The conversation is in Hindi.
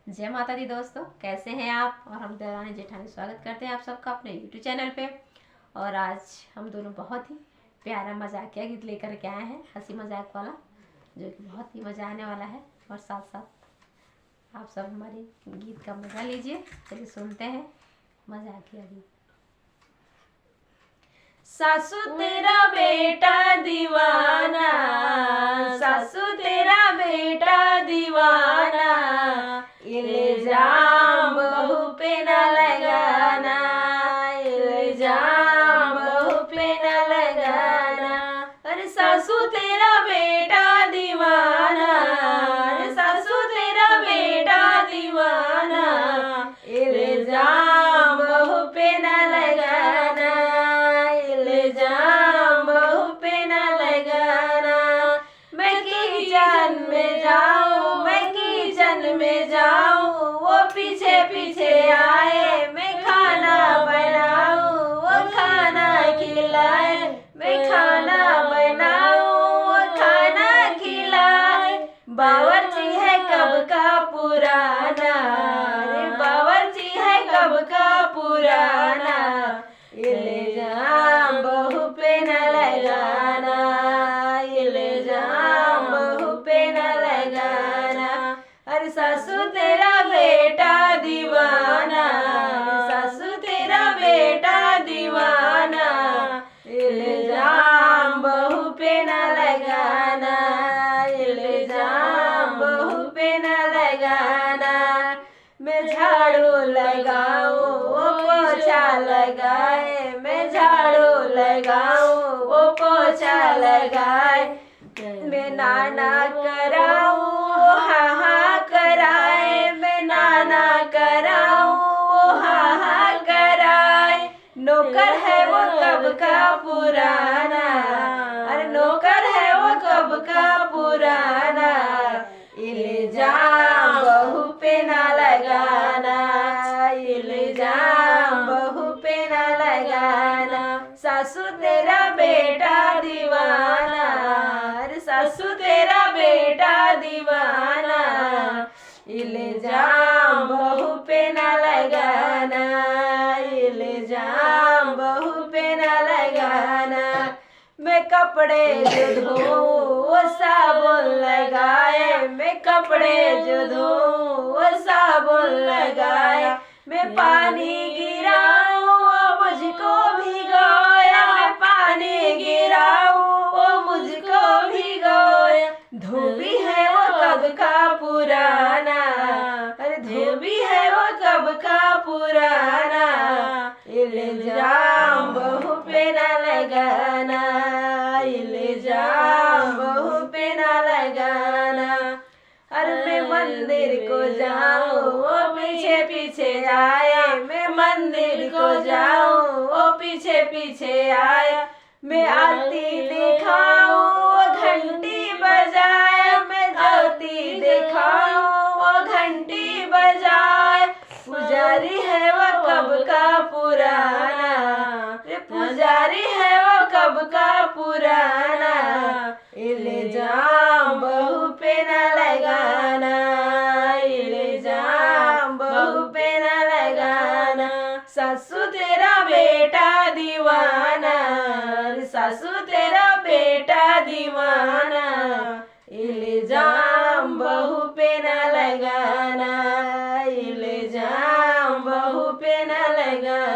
जय माता दी दोस्तों, कैसे हैं आप। और हम देवरानी जेठानी स्वागत करते हैं आप सबका अपने यूट्यूब चैनल पे। और आज हम दोनों बहुत ही प्यारा मजाकिया गीत लेकर के आए हैं, हंसी मजाक वाला, जो कि बहुत ही मज़ा आने वाला है। और साथ साथ आप सब हमारे गीत का मज़ा लीजिए। चलिए सुनते हैं मजाकिया गीत। सासू तेरा बेटा दीवाना, सासू तेरा बेटा दीवाना, इल्जाम बहू पे न लगाना, इल्जाम बहू पे न लगाना। अरे सासू तेरा बेटा दीवाना, अरे सासू तेरा बेटा दीवाना, इल्जाम बहू पे न लगाना, इल्जाम बहू पे न लगाना। मैं किचन में जाऊं, मैं किचन में जाऊं, वो पीछे पीछे आए, मैं खाना बनाऊं, वो खाना खिलाए, मैं खाना बनाऊं, वो खाना खिलाए। बावर्ची है कब का पुराना, अरे बावर्ची है कब का पुराना, इल्जाम बहू पे न लगाना, इल्जाम बहू पे न लगाना। अरे सासू तेरा बेटा दीवाना, सासू तेरा बेटा दीवाना, इल्जाम बहू पे न लगाना, इल्जाम बहू पे न लगाना। मैं झाड़ू लगाऊं, वो पोछा लगाए, मैं झाड़ू लगाऊं, वो पोछा लगाए। मैं नाना कराऊं, वो हाँ हाँ कराए, मैं नाना कराऊं, वो हाँ हाँ कराए। नौकर है वो कब का पुराना, अरे नौकर है वो कब का पुराना, इल्जाम बहू पे न लगाना, इल्जाम बहू पे न लगाना। सासू तेरा बेटा दीवाना, अरे सासू तेरा बेटा दीवाना, इल्जाम बहू पे न लगाना, इल्जाम बहू पे न लगाना। मैं कपड़े जो धोऊं, वो साबुन लगाए, मैं कपड़े जो धोऊं, वो साबुन लगाए। मैं पानी गिराऊं, वो मुझको भिगोया, मैं पानी गिराऊं, वो मुझको भिगोया। धोबी है वो कब का पुराना, अरे धोबी है वो कब का पुराना, इल्जाम बहू पे न लगाना, इल्जाम बहू पे न लगाना। अरे मैं मंदिर को जाऊं, वो पीछे पीछे आए, मैं मंदिर को जाऊं, वो पीछे पीछे आया। मैं आरती दिखाऊं, वो घंटी बजाए, मैं आरती दिखाऊं, वो घंटी बजाए। पुजारी है वो कब का पुराना, रे पुजारी है वो कब का पुराना, इल्जाम बहू पे न लगाना, इल्जाम बहू पे न लगाना। सासू तेरा बेटा दीवाना, सासू तेरा बेटा दीवाना, इल्जाम बहू पे न लगाना, इल्जाम बहू पे न लगाना।